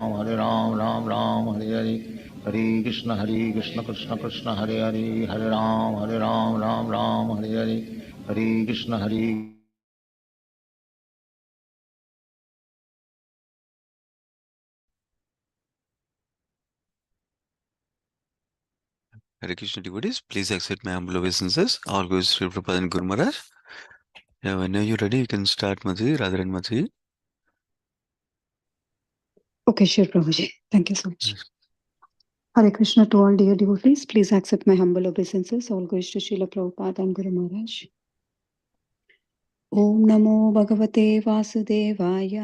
Hare Ram, Ram Ram, Hare Hare, Hare Krishna, Krishna Krishna, Hare Hare, Hare Ram, Ram Ram, Hare Hare, Hare Krishna, Hare Krishna devotees, please accept my humble obeisances. All goes Sri Prabhupada and Guru Maharaj. Yeah, whenever you're ready, you can start, Mataji, Radharan Mataji. Okay, sure, Prabhuji. Thank you so much. Hare Krishna to all dear devotees. Please accept my humble obeisances. All goes to Srila Prabhupada and Guru Maharaj. Om Namo Bhagavate Vasudevaya.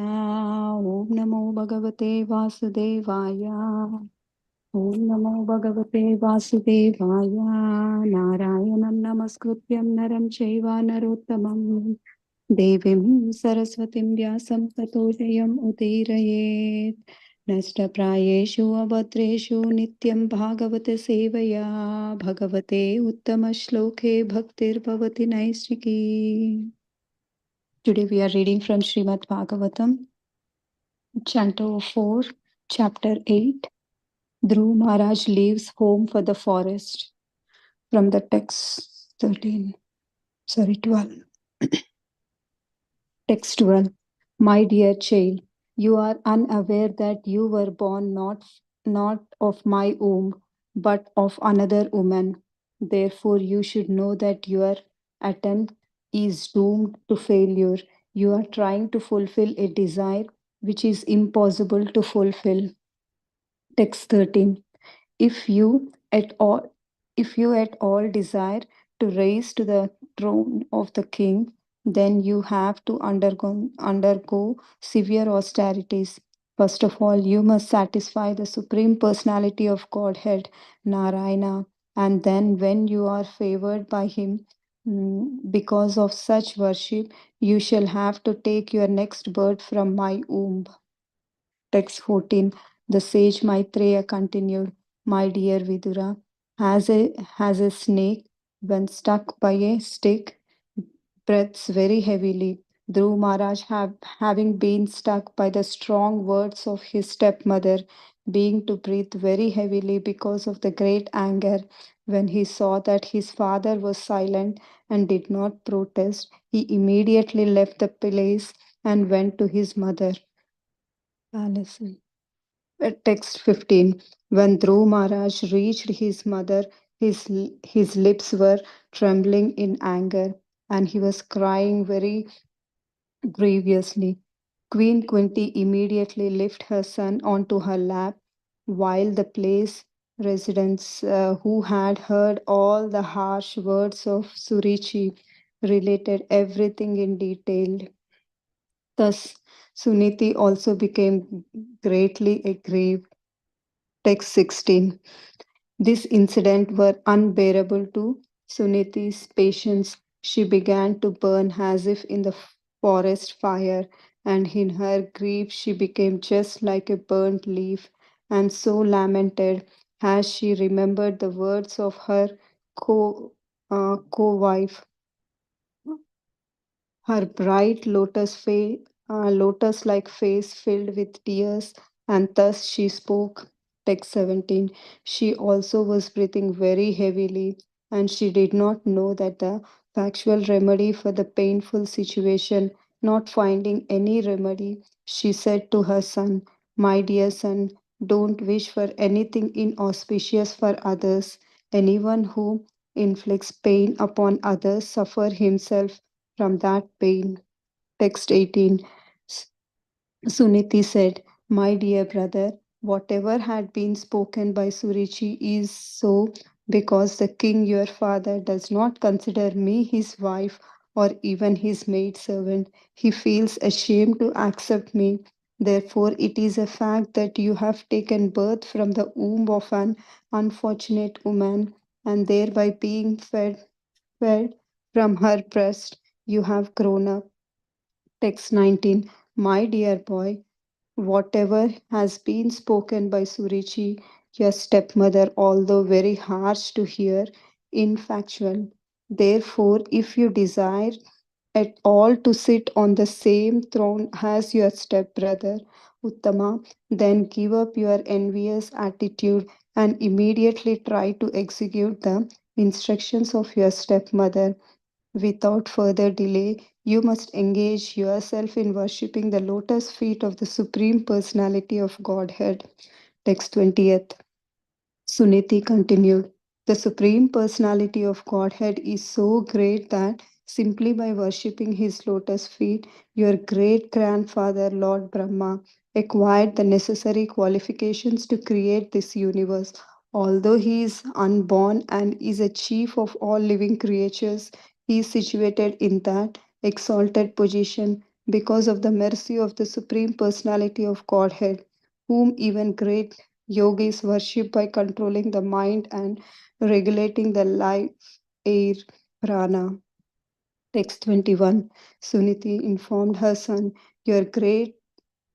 Om Namo Bhagavate Vasudevaya. Om Namo Bhagavate Vasudevaya. Narayanam Namaskrutyam Naram Chaiva Narottamam. Devim Saraswatim Vyasam Tato Jayam Udirayet. नष्टप्रायेषु अभद्रेषु नित्यं भागवत सेवया भगवते उत्तमश्लोके भक्तिर्भवति नैष्ठिकी. Today we are reading from Srimad Bhagavatam, Canto 4, Chapter 8. Dhruv Maharaj leaves home for the forest. From the text 12. Text 12. My dear child, you are unaware that you were born not of my womb, but of another woman. Therefore, you should know that your attempt is doomed to failure. You are trying to fulfill a desire which is impossible to fulfill. Text 13. If you at all desire to raise to the throne of the king, then you have to undergo severe austerities. First of all, you must satisfy the Supreme Personality of Godhead, Narayana, and then, when you are favored by him, because of such worship, you shall have to take your next birth from my womb. Text 14. The sage Maitreya continued, my dear Vidura, has a snake, when stuck by a stick, breathes very heavily. Dhruv Maharaj, having been struck by the strong words of his stepmother, being to breathe very heavily because of the great anger, when he saw that his father was silent and did not protest, he immediately left the place and went to his mother. Listen. Text 15. When Dhruv Maharaj reached his mother, his lips were trembling in anger and he was crying very grievously. Queen Kunti immediately lifted her son onto her lap, while the place residents who had heard all the harsh words of Surichi related everything in detail. Thus, Suniti also became greatly aggrieved. Text 16. This incident were unbearable to Suniti's patience. She began to burn as if in the forest fire, and in her grief she became just like a burnt leaf, and so lamented as she remembered the words of her co-wife. Her bright lotus-like face filled with tears, and thus she spoke. Text 17. She also was breathing very heavily, and she did not know that the factual remedy for the painful situation. Not finding any remedy, she said to her son, my dear son, don't wish for anything inauspicious for others. Anyone who inflicts pain upon others suffer himself from that pain. Text 18. Suniti said, my dear brother, whatever had been spoken by Surichi is so because the king your father does not consider me his wife or even his maidservant. He feels ashamed to accept me. Therefore, it is a fact that you have taken birth from the womb of an unfortunate woman, and thereby being fed from her breast, you have grown up. Text 19. My dear boy, whatever has been spoken by Surichi, your stepmother, although very harsh to hear, infactual. Therefore, if you desire at all to sit on the same throne as your stepbrother, Uttama, then give up your envious attitude and immediately try to execute the instructions of your stepmother. Without further delay, you must engage yourself in worshipping the lotus feet of the Supreme Personality of Godhead. Text 20th. Suniti continued, the Supreme Personality of Godhead is so great that simply by worshipping his lotus feet, your great grandfather, Lord Brahma, acquired the necessary qualifications to create this universe. Although he is unborn and is a chief of all living creatures, he is situated in that exalted position because of the mercy of the Supreme Personality of Godhead, whom even great yogis worship by controlling the mind and regulating the life, air, prana. Text 21. Suniti informed her son, your great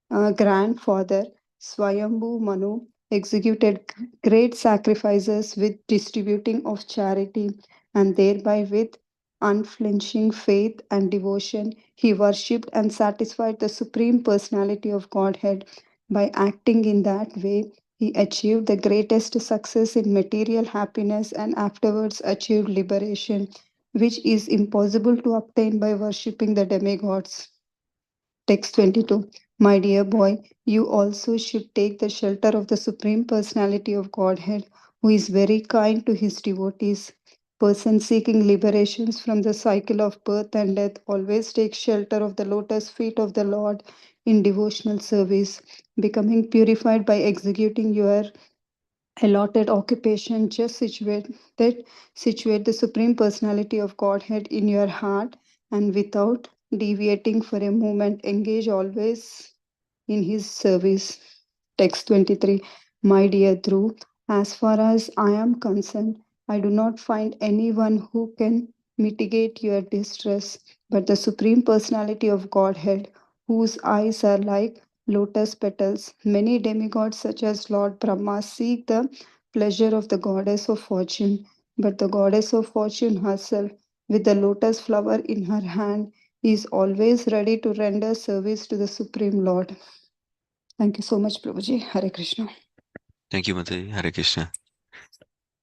grandfather, Swayambhu Manu, executed great sacrifices with distributing of charity, and thereby with unflinching faith and devotion, he worshipped and satisfied the Supreme Personality of Godhead. By acting in that way, he achieved the greatest success in material happiness and afterwards achieved liberation, which is impossible to obtain by worshipping the demigods. Text 22. My dear boy, you also should take the shelter of the Supreme Personality of Godhead, who is very kind to his devotees. Persons seeking liberations from the cycle of birth and death always take shelter of the lotus feet of the Lord in devotional service, becoming purified by executing your allotted occupation. Just situate the Supreme Personality of Godhead in your heart, and without deviating for a moment, engage always in his service. Text 23. My dear Dhruv, as far as I am concerned, I do not find anyone who can mitigate your distress but the Supreme Personality of Godhead, whose eyes are like lotus petals. Many demigods, such as Lord Brahma, seek the pleasure of the goddess of fortune, but the goddess of fortune herself, with the lotus flower in her hand, is always ready to render service to the Supreme Lord. Thank you so much, Prabhuji. Hare Krishna. Thank you, Mataji. Hare Krishna.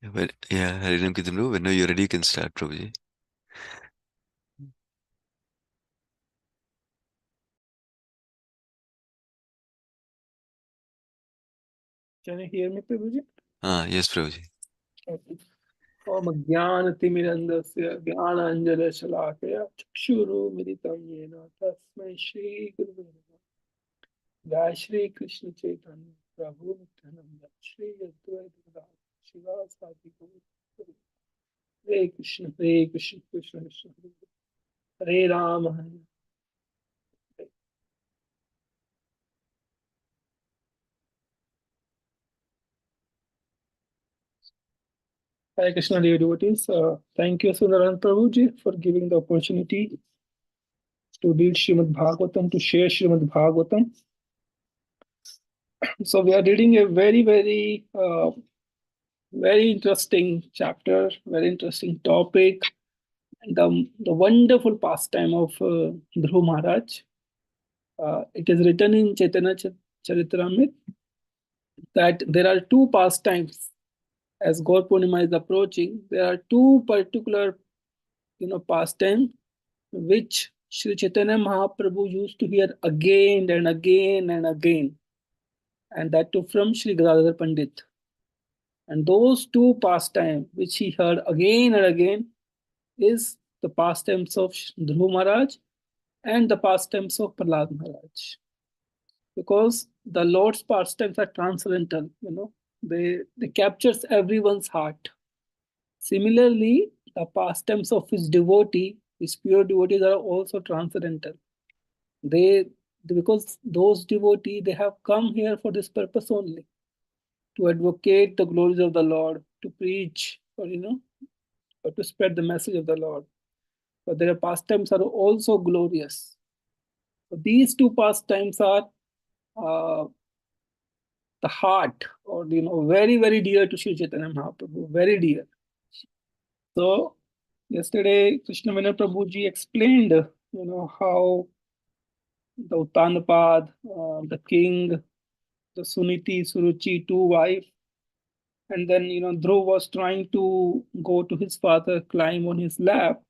Yeah, Harinam Kidamlu, whenever you're ready, you can start, Prabhuji. Can you hear me, Prabhuji? Yes, Prabhuji. Okay. Om Jnanatimirandasya Jnananjalashalaakaya Chakshurumilitam Yena Tasmai Shri Gurave Namaha. Jai Shri Krishna Chaitanya Prabhu Nityananda Shri Advaita Gadadhar Shivasati Gaura. Hare Krishna, Hare Krishna, Krishna Krishna, Hare Rama, Hare Hare Krishna, dear devotees. Thank you, Sundaran Prabhuji, for giving the opportunity to read Srimad Bhagavatam, to share Srimad Bhagavatam. So we are reading a very interesting chapter, very interesting topic, and the wonderful pastime of Dhruv Maharaj. It is written in Chaitanya Charitamrita that there are two pastimes. As Gaur Purnima is approaching, there are two particular, pastimes which Sri Chaitanya Mahaprabhu used to hear again and again and again, and that too from Sri Gadadhar Pandit. And those two pastimes which he heard again and again is the pastimes of Dhruv Maharaj and the pastimes of Prahlad Maharaj. Because the Lord's pastimes are transcendental, they captures everyone's heart. Similarly, the pastimes of his devotee, his pure devotees, are also transcendental. Because those devotees, they have come here for this purpose only, to advocate the glories of the Lord, to preach, or to spread the message of the Lord. But their pastimes are also glorious. So these two pastimes are the heart, or very, very dear to Sri Chaitanya Mahaprabhu, very dear. So yesterday, Krishna Vinay Prabhuji explained, how the Uttanapad, the king, the Suniti, Suruchi, two wives. And then, Dhruv was trying to go to his father, climb on his lap,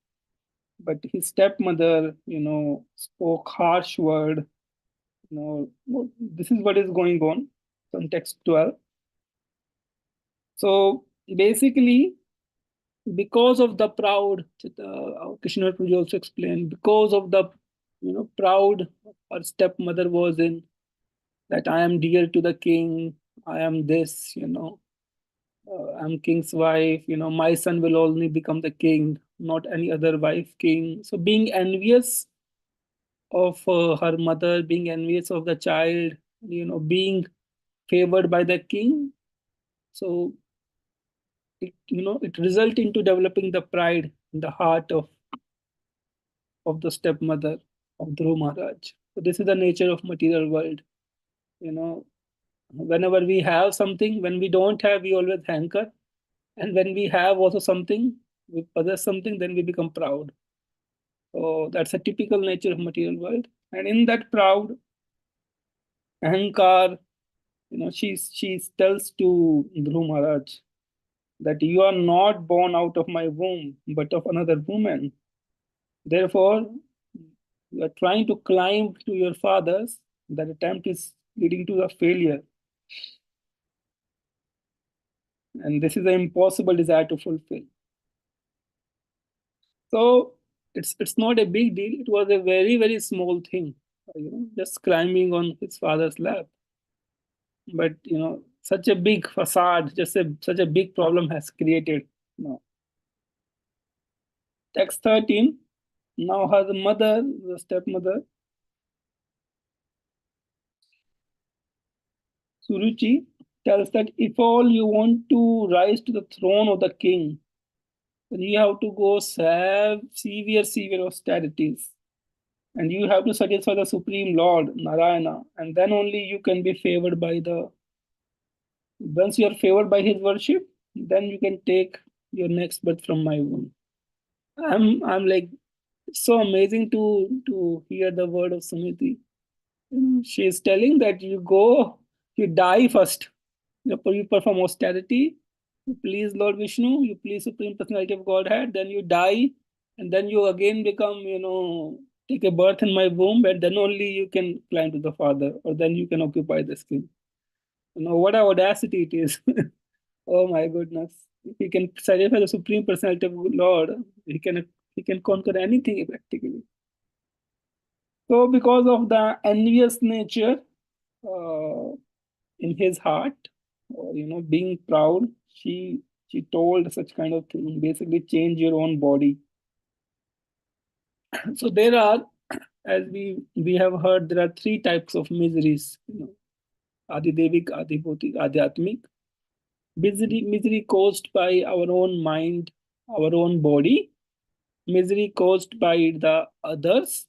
but his stepmother, spoke harsh word. This is what is going on. From text 12. So basically, because of the proud, Krishna Prabhuji also explained, because of the proud her stepmother was in, that I am dear to the king, I am this, I'm king's wife, my son will only become the king, not any other wife king. So being envious of her mother, being envious of the child, being favored by the king. So it result into developing the pride in the heart of the stepmother of Dhruv Maharaj. So this is the nature of material world. Whenever we have something, when we don't have, we always hanker. And when we have also something, we possess something, then we become proud. So that's a typical nature of material world. And in that proud, ahankar, she tells to Dhruv Maharaj that you are not born out of my womb, but of another woman. Therefore, you are trying to climb to your father's. That attempt is leading to a failure. And this is an impossible desire to fulfill. So it's not a big deal. It was a very, very small thing, just climbing on his father's lap. But such a big facade, such a big problem has created. Text 13. Now her mother, the stepmother, Suruchi, tells that if all you want to rise to the throne of the king, then you have to go have severe austerities. And you have to satisfy the Supreme Lord, Narayana, and then only you can be favored by once you are favored by his worship, then you can take your next birth from my womb. I'm like, it's so amazing to hear the word of Sumiti. She is telling that you die first. You perform austerity, you please Lord Vishnu, you please Supreme Personality of Godhead, then you die, and then you again become, take a birth in my womb, and then only you can climb to the Father, or then you can occupy the skin. What an audacity it is. Oh my goodness. If he can satisfy the Supreme Personality of Lord, he can conquer anything practically. So because of the envious nature in his heart, or being proud, she told such kind of thing, basically change your own body. So there are, as we have heard, there are three types of miseries, Adidevik, Adibhutik, Adhyatmik. Misery caused by our own mind, our own body, misery caused by the others,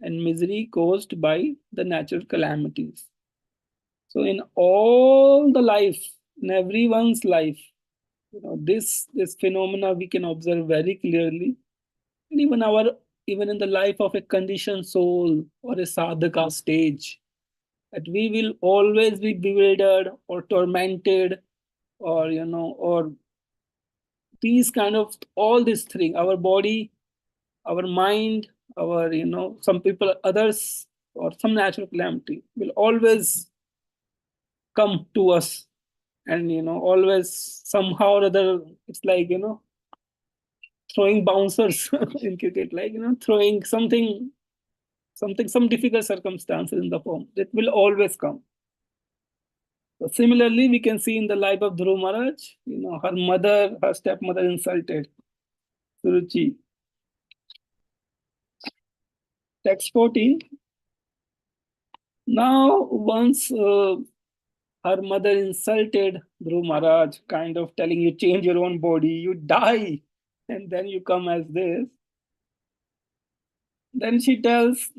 and misery caused by the natural calamities. So in all the life, in everyone's life, this phenomena we can observe very clearly. And even in the life of a conditioned soul or a sadhaka stage, that we will always be bewildered or tormented, or these kind of all these things, our body, our mind, our some people, others, or some natural calamity will always come to us, and always somehow or other, it's like throwing bouncers in cricket, like throwing some difficult circumstances in the form that will always come. So similarly, we can see in the life of Dhruv Maharaj, her stepmother insulted Suruchi. Text 14. Now, once her mother insulted Dhruv Maharaj, kind of telling you, change your own body, you die, and then you come as this. Then she tells,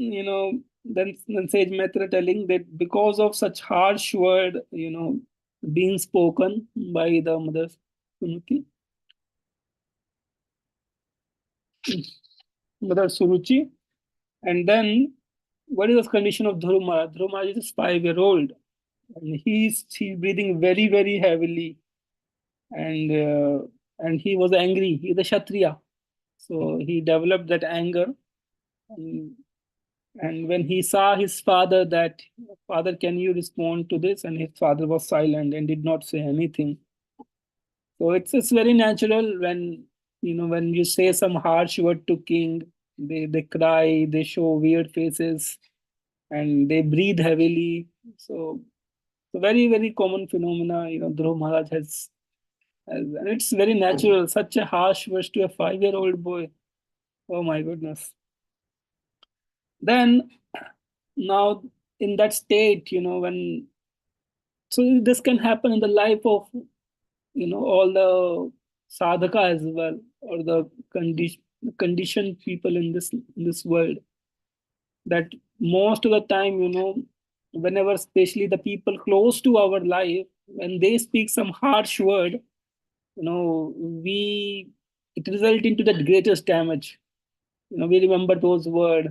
then Sage Mitra telling that because of such harsh word, being spoken by the mother Sunuti, Mother Suruchi, and then what is the condition of Dhruv Maharaj? Dhruv Maharaj is 5-year-old, and he's breathing very, very heavily, and he was angry. He's a Kshatriya, so he developed that anger. And, and when he saw his father, that, "Father, can you respond to this?" And his father was silent and did not say anything. So it's very natural when, when you say some harsh word to king, they cry, they show weird faces, and they breathe heavily. So very, very common phenomena, Dhruv Maharaj and it's very natural. Such a harsh words to a 5-year-old boy. Oh my goodness. Then now in that state, when, so this can happen in the life of, all the sadhaka as well, or the conditioned people in this world, that most of the time, whenever, especially the people close to our life, when they speak some harsh word, we it result into the greatest damage. We remember those words,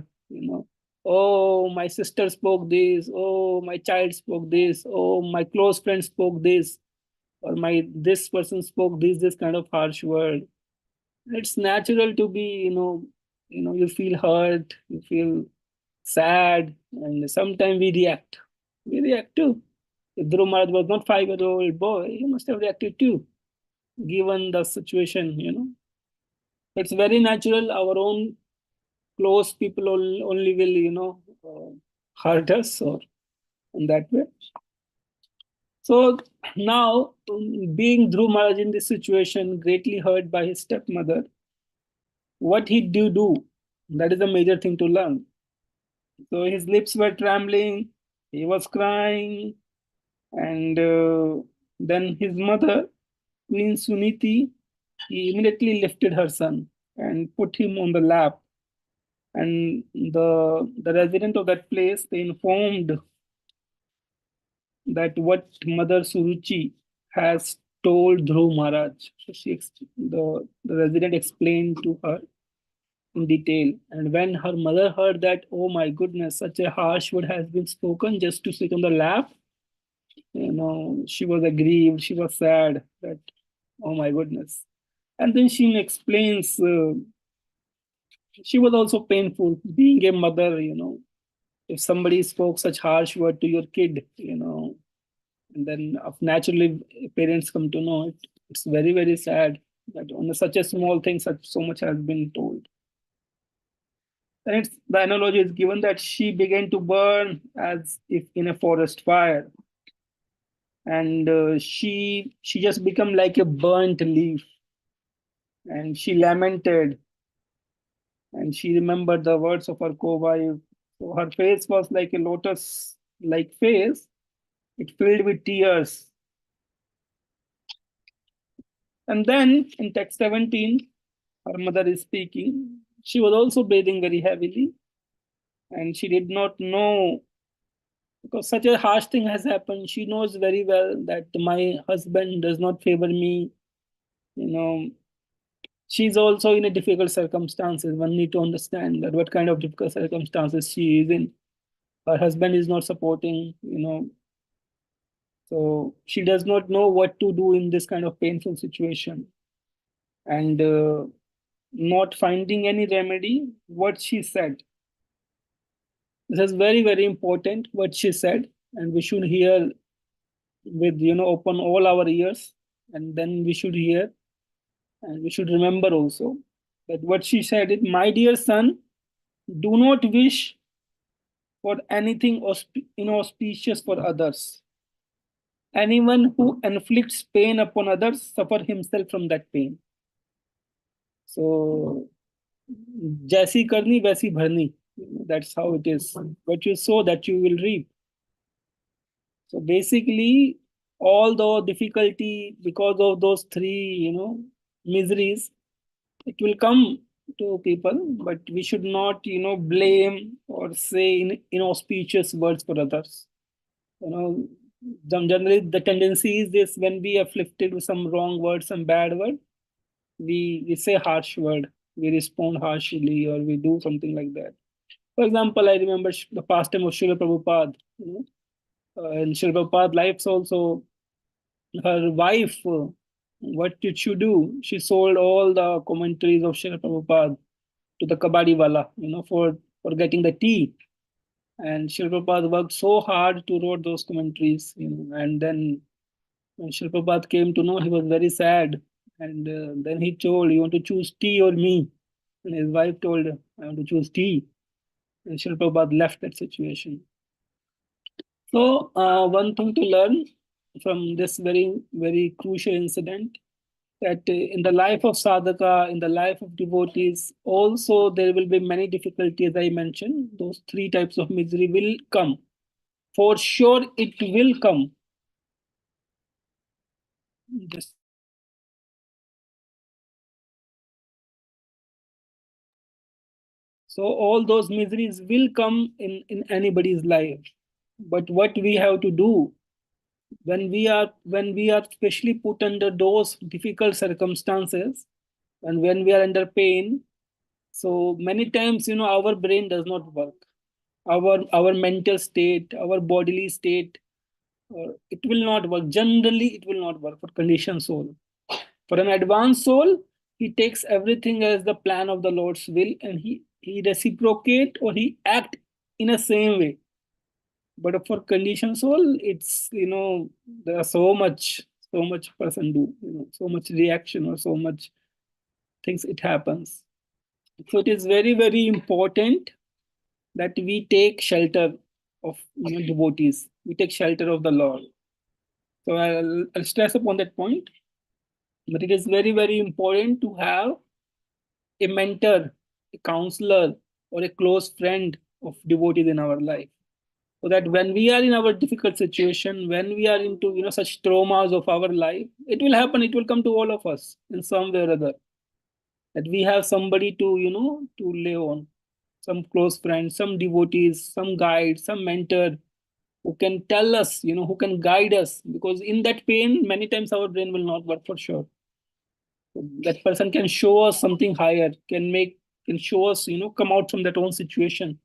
"Oh, my sister spoke this, oh, my child spoke this, oh, my close friend spoke this, or my this person spoke this kind of harsh word." It's natural to be, you feel hurt, you feel sad, and sometimes we react. We react too. If Dhruv Maharaj was not 5-year-old boy, he must have reacted too, given the situation. It's very natural. Our own close people only will, hurt us, or in that way. So now, being Dhruv Maharaj in this situation, greatly hurt by his stepmother, what he do? That is a major thing to learn. So his lips were trembling, he was crying, and then his mother, Queen Suniti, he immediately lifted her son and put him on the lap. And the resident of that place, they informed that what Mother Suruchi has told Dhruv Maharaj. So the resident explained to her in detail. And when her mother heard that, oh my goodness, such a harsh word has been spoken just to sit on the lap, she was aggrieved, she was sad that, oh my goodness. And then she explains, she was also painful being a mother, if somebody spoke such harsh word to your kid, and then naturally parents come to know it. It's very, very sad that on such a small thing, so much has been told. And the analogy is given that she began to burn as if in a forest fire, and she just became like a burnt leaf, and she lamented, and she remembered the words of her co-wife. So her face was like a lotus-like face. It filled with tears. And then in text 17, her mother is speaking. She was also breathing very heavily, and she did not know, because such a harsh thing has happened. She knows very well that my husband does not favor me. She's also in a difficult circumstances. One need to understand that what kind of difficult circumstances she is in. Her husband is not supporting, so she does not know what to do in this kind of painful situation. And not finding any remedy, what she said. This is very, very important, what she said, and we should hear with, open all our ears, and then we should hear, and we should remember also that what she said is, "My dear son, do not wish for anything inauspicious for others. Anyone who inflicts pain upon others suffer himself from that pain." So, जैसी करनी वैसी भरनी. That's how it is. What you sow, that you will reap. So basically, all the difficulty because of those three, miseries, it will come to people, but we should not, blame or say inauspicious words for others. Generally the tendency is this: when we are afflicted with some wrong word, some bad word, we say harsh word, we respond harshly, or we do something like that. For example, I remember the pastime of Srila Prabhupada. In Srila Prabhupada's life also, her wife, what did she do? She sold all the commentaries of Srila Prabhupada to the kabadi wala, for getting the tea. And Srila Prabhupada worked so hard to write those commentaries, and then when Srila Prabhupada came to know, he was very sad. And then he told, "You want to choose tea or me?" And his wife told, "I want to choose tea." And Srila Prabhupada left that situation. So, one thing to learn from this very, very crucial incident, that in the life of sadhaka, in the life of devotees, also there will be many difficulties. I mentioned those three types of misery will come. For sure, it will come. Just so all those miseries will come in anybody's life. But what we have to do when we are especially put under those difficult circumstances, and when we are under pain, so many times our brain does not work, our mental state, our bodily state, it will not work. Generally it will not work for conditioned soul. For an advanced soul, he takes everything as the plan of the Lord's will, and he reciprocate, or he act in the same way. But for conditioned soul, it's there are so much person do, so much reaction, or so much things it happens. So it is very, very important that we take shelter of devotees. We take shelter of the Lord. So I'll stress upon that point. But it is very, very important to have a mentor, a counselor, or a close friend of devotees in our life. So that when we are in our difficult situation, when we are into such traumas of our life, it will happen. It will come to all of us in some way or other. That we have somebody to lay on, some close friends, some devotees, some guide, some mentor who can tell us, who can guide us. Because in that pain, many times our brain will not work for sure. So that person can show us something higher, can show us, come out from that own situation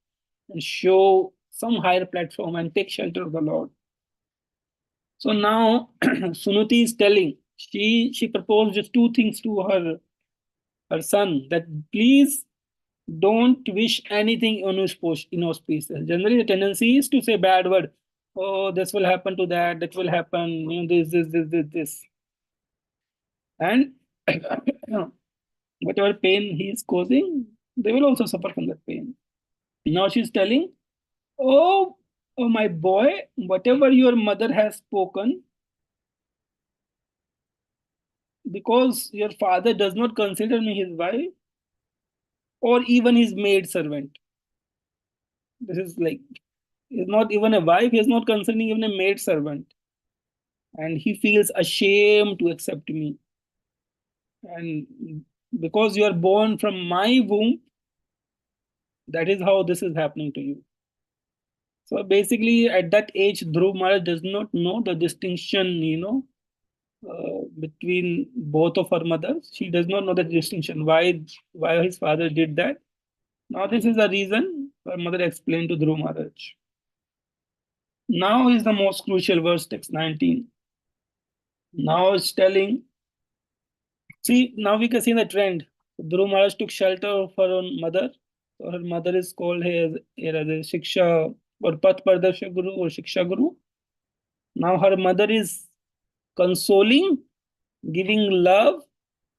and show some higher platform and take shelter of the Lord. So now Sunuti is telling, she proposed just two things to her son, that please don't wish anything inauspicious. Generally, the tendency is to say bad word. Oh, this will happen to that will happen, this. And whatever pain he is causing, they will also suffer from that pain. Now she's telling, oh, my boy, whatever your mother has spoken, because your father does not consider me his wife or even his maid servant. This is like, he's not even a wife, he's not considering even a maid servant. And he feels ashamed to accept me. And because you are born from my womb, that is how this is happening to you. So basically, at that age, Dhruv Maharaj does not know the distinction, between both of her mothers. She does not know the distinction, why his father did that. Now this is the reason her mother explained to Dhruv Maharaj. Now is the most crucial verse, text 19. Now it's telling, see, now we can see the trend. Dhruv Maharaj took shelter of her own mother. So her mother is called here as a Shiksha or Path Pardarsha Guru or Shiksha Guru. Now her mother is consoling, giving love,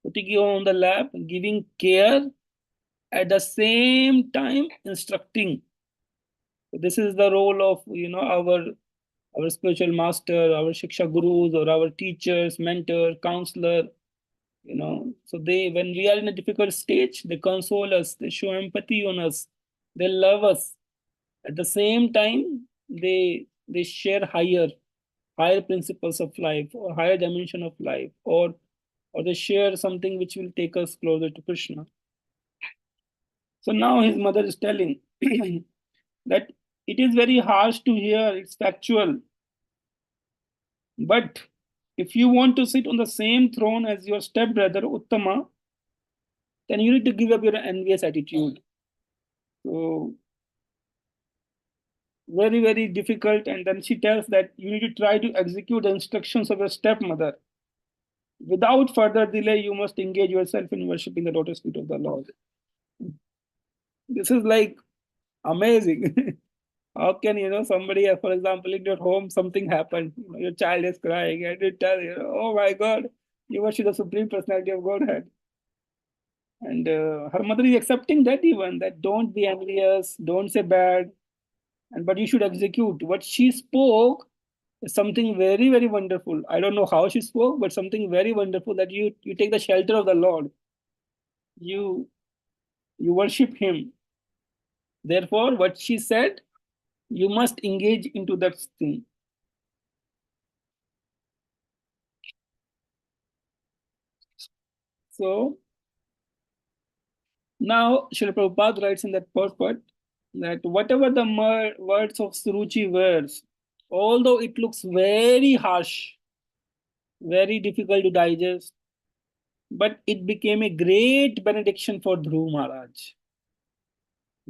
putting you on the lap, giving care, at the same time instructing. So this is the role of our spiritual master, our Shiksha Gurus, or our teachers, mentor, counselor. So when we are in a difficult stage, they console us, they show empathy on us, they love us. At the same time, they share higher principles of life, or higher dimension of life, or they share something which will take us closer to Krishna. So now his mother is telling that it is very harsh to hear, it's factual. But if you want to sit on the same throne as your stepbrother Uttama, then you need to give up your envious attitude. So very, very difficult. And then she tells that you need to try to execute the instructions of your stepmother. Without further delay, you must engage yourself in worshipping the lotus feet of the Lord. This is like amazing. How can, somebody, for example, in your home, something happened, your child is crying, and you tell, oh my God, you worship the Supreme Personality of Godhead. And her mother is accepting that even, that don't be envious, don't say bad, but you should execute. What she spoke is something very, very wonderful. I don't know how she spoke, but something very wonderful, that you take the shelter of the Lord. You worship him. Therefore, what she said, you must engage into that thing. So now Srila Prabhupada writes in that purport that whatever the words of Suruchi were, although it looks very harsh, very difficult to digest, but it became a great benediction for Dhruv Maharaj.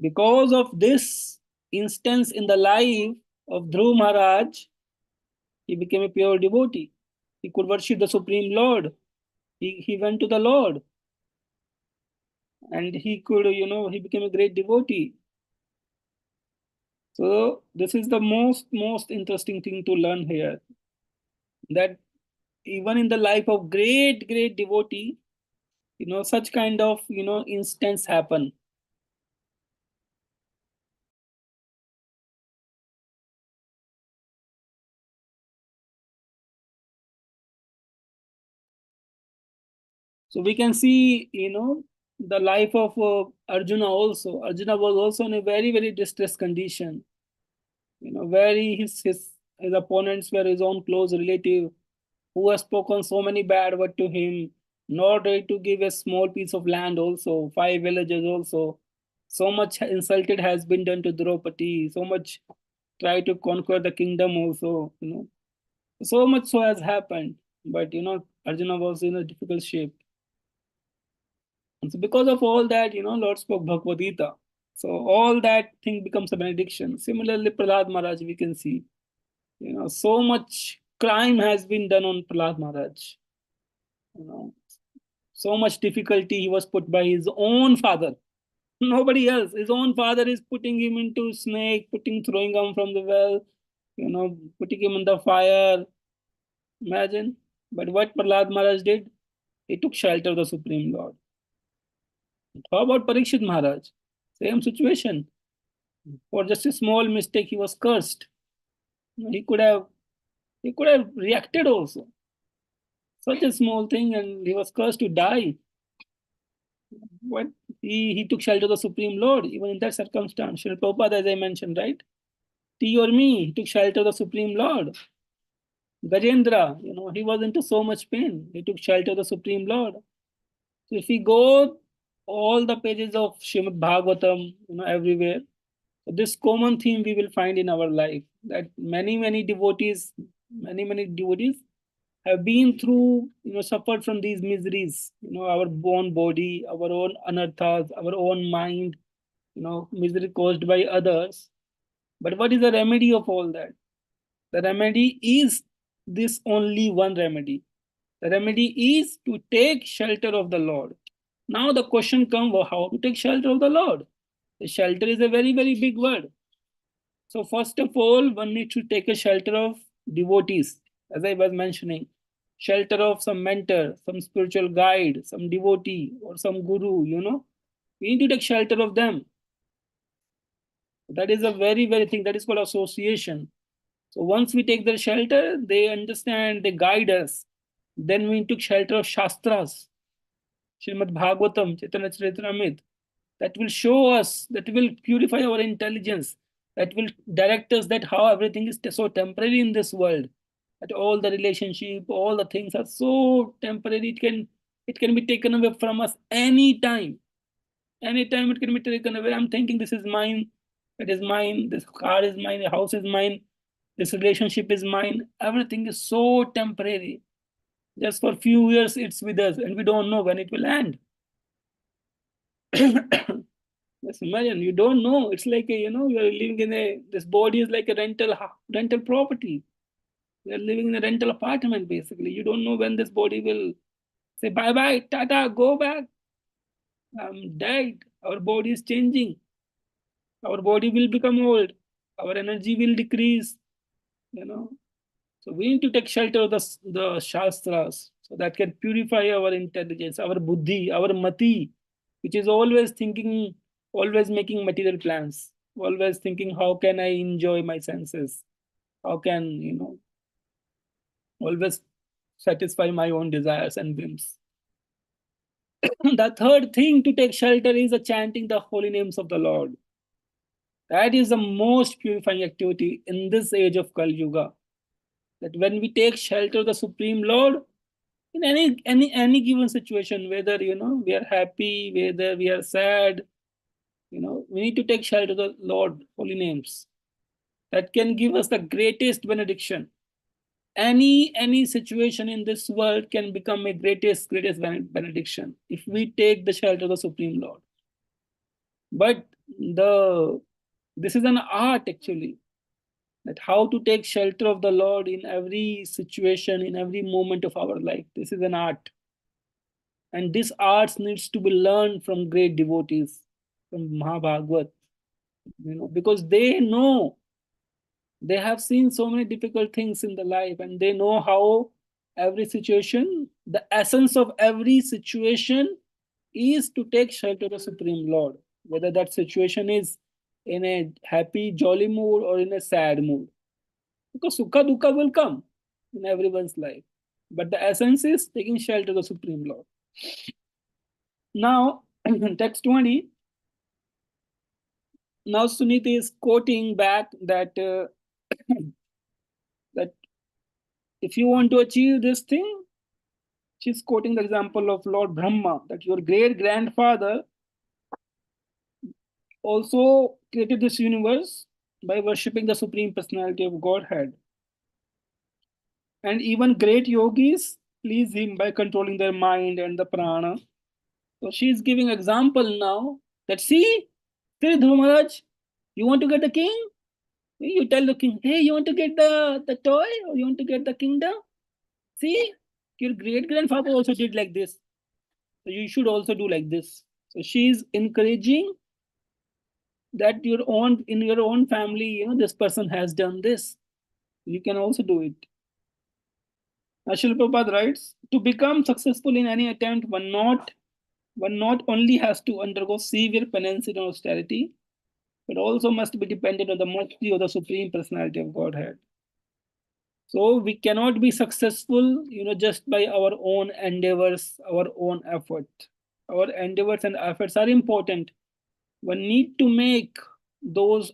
Because of this instance in the life of Dhruv Maharaj, he became a pure devotee. He could worship the Supreme Lord. He went to the Lord. And he could, he became a great devotee. So this is the most interesting thing to learn here. That even in the life of great devotee, such kind of, instance happen. So we can see, the life of Arjuna also. Arjuna was also in a very, very distressed condition. Very his opponents were his own close relative, who has spoken so many bad words to him, not ready to give a small piece of land also, 5 villages also. So much insulted has been done to Draupadi, so much try to conquer the kingdom also, So much so has happened, but Arjuna was in a difficult shape. And so because of all that, Lord spoke Bhagavad Gita. So all that thing becomes a benediction. Similarly, Prahlad Maharaj, we can see, so much crime has been done on Prahlad Maharaj. So much difficulty he was put by his own father. Nobody else. His own father is putting him into snake, throwing him from the well, putting him in the fire. Imagine. But what Prahlad Maharaj did, he took shelter of the Supreme Lord. How about Parikshit Maharaj? Same situation. For just a small mistake, he was cursed. He could have reacted also. Such a small thing, and he was cursed to die. What he took shelter of the Supreme Lord, even in that circumstance. Srila Prabhupada, as I mentioned, right? T or me, he took shelter of the Supreme Lord. Gajendra, he was into so much pain. He took shelter of the Supreme Lord. So if we go all the pages of Srimad Bhagavatam, everywhere, this common theme we will find in our life, that many devotees have been through, suffered from these miseries, our own body, our own anarthas, our own mind, misery caused by others. But what is the remedy of all that? The remedy is this only one remedy. The remedy is to take shelter of the Lord. Now the question comes, well, how to take shelter of the Lord? The shelter is a very, very big word. So first of all, one needs to take a shelter of devotees, as I was mentioning. Shelter of some mentor, some spiritual guide, some devotee, or some guru, We need to take shelter of them. That is a very, very thing. That is called association. So once we take their shelter, they understand, they guide us. Then we took shelter of Shastras, Srimad Bhagavatam, Chaitanya Charitamrita. That will show us, that will purify our intelligence, that will direct us that how everything is so temporary in this world, that all the relationship, all the things are so temporary. It can be taken away from us anytime. Anytime it can be taken away. I'm thinking this is mine, it is mine, this car is mine, the house is mine, this relationship is mine. Everything is so temporary. Just for a few years it's with us and we don't know when it will end. Just imagine, you don't know. It's like you are living in this body is like a rental property. You're living in a rental apartment, basically. You don't know when this body will say bye bye, tata, go back. I'm dead. Our body is changing. Our body will become old. Our energy will decrease. You know. So we need to take shelter of the Shastras, so that can purify our intelligence, our buddhi, our mati, which is always thinking, always making material plans, always thinking how can I enjoy my senses, how can always satisfy my own desires and whims. The third thing to take shelter is the chanting the holy names of the Lord. That is the most purifying activity in this age of Kali Yuga. That when we take shelter of the Supreme Lord, in any given situation, whether we are happy, whether we are sad, we need to take shelter of the Lord holy names. That can give us the greatest benediction. Any situation in this world can become a greatest benediction if we take the shelter of the Supreme Lord. But this is an art actually, that how to take shelter of the Lord in every situation, in every moment of our life. This is an art. And this art needs to be learned from great devotees, from Mahabhagavat, because they have seen so many difficult things in the life, and they know how every situation, the essence of every situation is to take shelter of the Supreme Lord, whether that situation is in a happy, jolly mood or in a sad mood. Because Sukha Dukkha will come in everyone's life. But the essence is taking shelter of the Supreme Lord. Now, text 20. Now Sunita is quoting back that that if you want to achieve this thing, she's quoting the example of Lord Brahma, that your great grandfather also created this universe by worshipping the Supreme Personality of Godhead. And even great yogis please him by controlling their mind and the prana. So she's giving example now that see, Dhruva Maharaj, you want to get the king? You tell the king, hey, you want to get the toy or you want to get the kingdom? See, your great grandfather also did like this. So you should also do like this. So she's encouraging that in your own family, this person has done this. You can also do it. Srila Prabhupada writes, to become successful in any attempt, one not only has to undergo severe penance and austerity, but also must be dependent on the mercy of the Supreme Personality of Godhead. So we cannot be successful, just by our own endeavors, our own effort. Our endeavors and efforts are important. One need to make those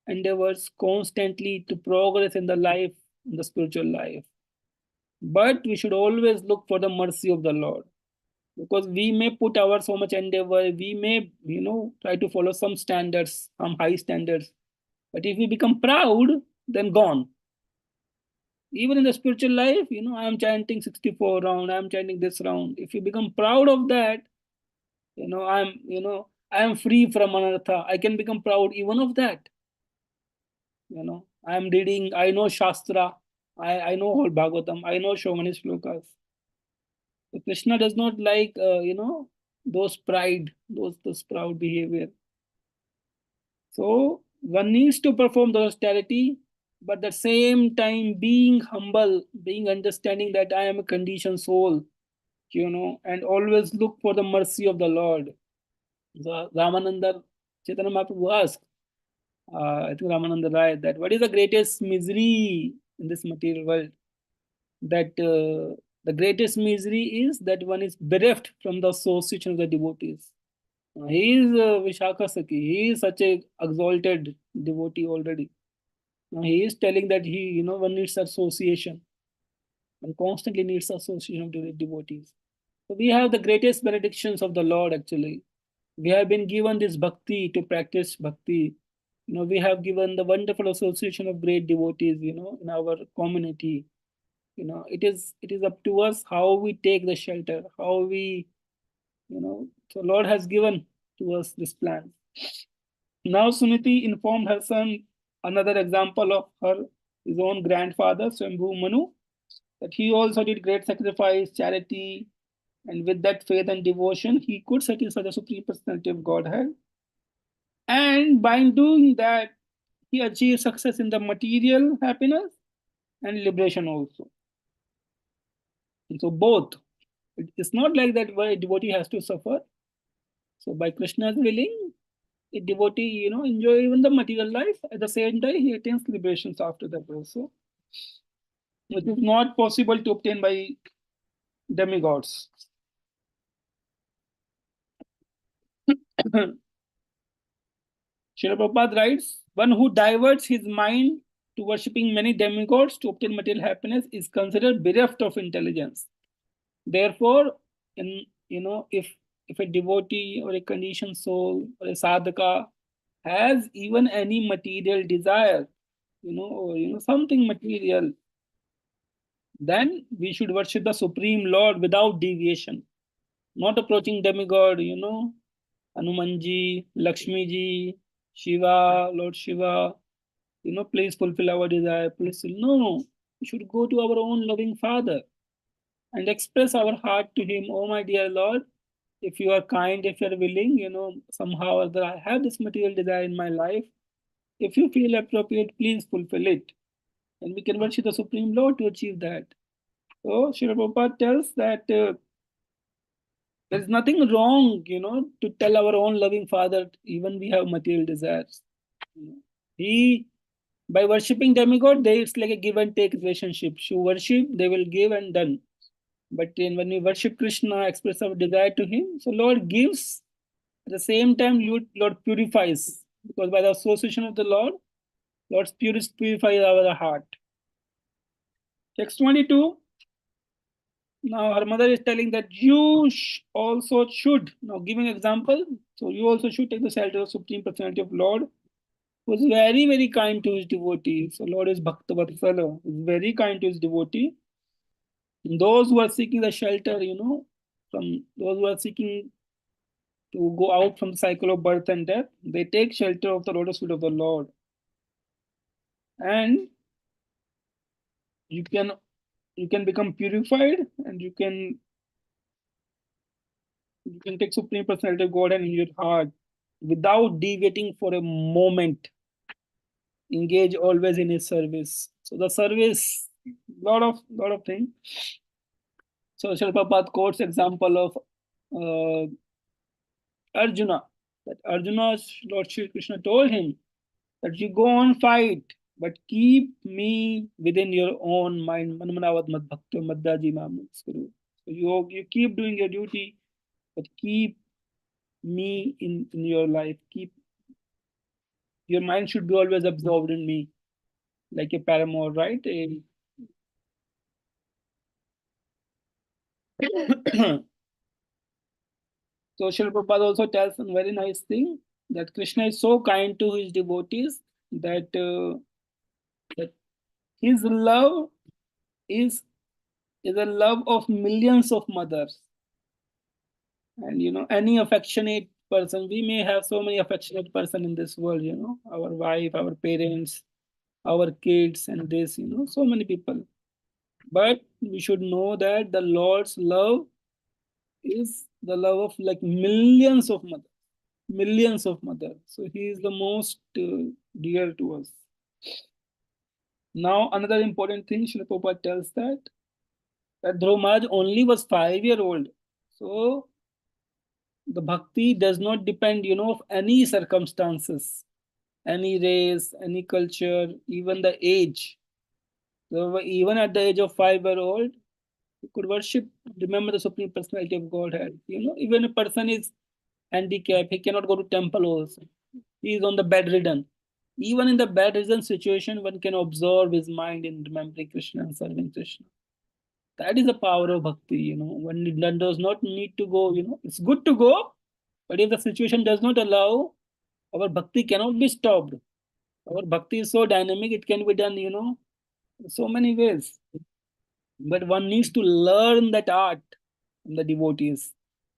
endeavors constantly to progress in the life, in the spiritual life. But we should always look for the mercy of the Lord, because we may put our so much endeavor, we may, try to follow some standards, some high standards. But if we become proud, then gone. Even in the spiritual life, I am chanting 64 round, I am chanting this round. If you become proud of that, I am free from anartha. I can become proud even of that. I am reading, I know Shastra, I know whole Bhagavatam, I know so many shlokas. So Krishna does not like, those proud behavior. So one needs to perform the austerity, but at the same time being humble, being understanding that I am a conditioned soul, and always look for the mercy of the Lord. The Ramananda Chaitanya Mahaprabhu asked, I think Ramananda Rai, that what is the greatest misery in this material world? That the greatest misery is that one is bereft from the association of the devotees. He is Vishakha Saki. He is such a exalted devotee already. Now he is telling that one needs association and constantly needs association of devotees. So we have the greatest benedictions of the Lord actually. We have been given this bhakti to practice bhakti. We have given the wonderful association of great devotees, in our community. It is up to us how we take the shelter, how we, so Lord has given towards this plan. Now Suniti informed her son another example of his own grandfather, Swambhu Manu, that he also did great sacrifice, charity, and with that faith and devotion, he could satisfy the Supreme Personality of Godhead. And by doing that, he achieved success in the material happiness and liberation also. And so both. It's not like that why a devotee has to suffer. So by Krishna's willing, a devotee, enjoy even the material life. At the same time, he attains liberations after that also. It is not possible to obtain by demigods. Srila Prabhupada writes, one who diverts his mind to worshipping many demigods to obtain material happiness is considered bereft of intelligence. Therefore, if a devotee or a conditioned soul or a sadhaka has even any material desire, or something material, then we should worship the Supreme Lord without deviation, not approaching demigod, Hanumanji, Lakshmiji, Shiva, Lord Shiva, please fulfill our desire. Please, no, we should go to our own loving Father and express our heart to him. Oh, my dear Lord, if you are kind, if you are willing, somehow or other I have this material desire in my life. If you feel appropriate, please fulfill it. And we can worship the Supreme Lord to achieve that. So, Srila Prabhupada tells that there is nothing wrong, to tell our own loving Father, even we have material desires. He, by worshipping demigod, it's like a give and take relationship. You worship, they will give and done. But when we worship Krishna, express our desire to him, so Lord gives, at the same time, Lord purifies. Because by the association of the Lord purifies our heart. Text 22. Now her mother is telling that you also should, now giving example, so you also should take the shelter of Supreme Personality of Lord, who is very, very kind to his devotees. So Lord is Bhakta Vatsala, is very kind to his devotee. Those who are seeking the shelter, from those who are seeking to go out from the cycle of birth and death, they take shelter of the lotus feet of the Lord. And you can become purified, and you can take Supreme Personality of God and in your heart without deviating for a moment. Engage always in his service. So the service, lot of things. So Srila Prabhupada quotes example of Arjuna. That Arjuna, Lord Shri Krishna told him that you go on fight, but keep me within your own mind. Manmanavat mad bhakto maddaji mamskuru. So you keep doing your duty, but keep me in your life. Keep your mind should be always absorbed in me, like a paramour, right? So Srila Prabhupada also tells a very nice thing that Krishna is so kind to his devotees that his love is a love of millions of mothers. And any affectionate person, we may have so many affectionate person in this world, our wife, our parents, our kids, and this, so many people. But we should know that the Lord's love is the love of like millions of mothers. So he is the most dear to us. Now another important thing, Srila Prabhupada tells that Dhruva Maharaj only was 5 years old. So the bhakti does not depend, of any circumstances, any race, any culture, even the age. So even at the age of 5 years old, you could worship, remember the Supreme Personality of Godhead. Even a person is handicapped, he cannot go to temple also. He is on the bedridden. Even in the bedridden situation, one can absorb his mind in remembering Krishna and serving Krishna. That is the power of bhakti, One does not need to go, it's good to go, but if the situation does not allow, our bhakti cannot be stopped. Our bhakti is so dynamic, it can be done, in so many ways. But one needs to learn that art from the devotees.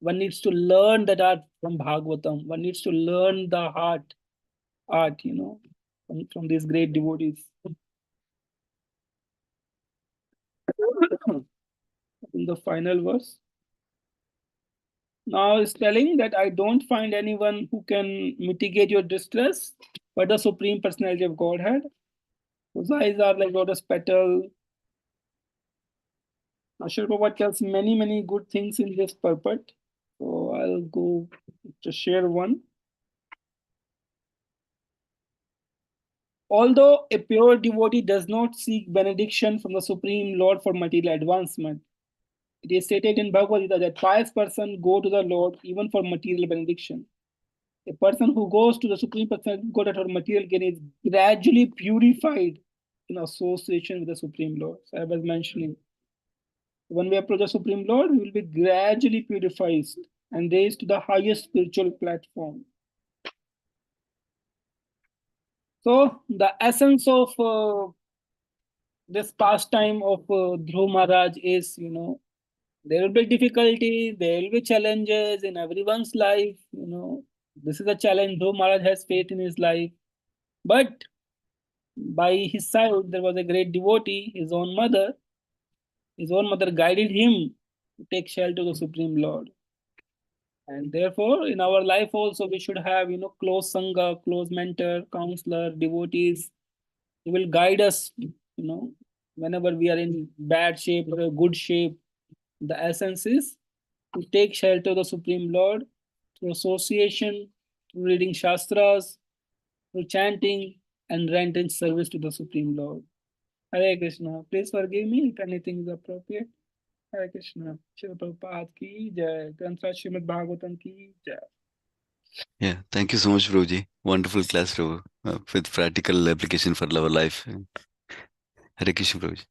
one needs to learn that art from Bhagavatam. One needs to learn the art, from these great devotees. In the final verse, now it's telling that I don't find anyone who can mitigate your distress but the Supreme Personality of Godhead, whose eyes are like lotus petal. Now, Srila Prabhupada tells many, many good things in this purport. So I'll go to share one. Although a pure devotee does not seek benediction from the Supreme Lord for material advancement, it is stated in Bhagavad Gita that pious person go to the Lord even for material benediction. A person who goes to the Supreme Personality of Godhead for material gain is gradually purified in association with the Supreme Lord. So I was mentioning, when we approach the Supreme Lord, we will be gradually purified and raised to the highest spiritual platform. So the essence of this pastime of Dhruv Maharaj is, there will be difficulty, there will be challenges in everyone's life. This is a challenge Dhruv Maharaj has faced in his life. But by his side, there was a great devotee, his own mother. His own mother guided him to take shelter to the Supreme Lord. And therefore, in our life also, we should have, close sangha, close mentor, counselor, devotees. He will guide us, whenever we are in bad shape or a good shape. The essence is to take shelter of the Supreme Lord through association, through reading Shastras, through chanting, and rendering service to the Supreme Lord. Hare Krishna. Please forgive me if anything is appropriate. Hare Krishna. Srila Prabhupada ki jai. Canto Srimad Bhagavatam ki jai. Yeah, thank you so much, Prabhuji. Wonderful class, Prabhu, with practical application for our life. Hare Krishna, Prabhuji.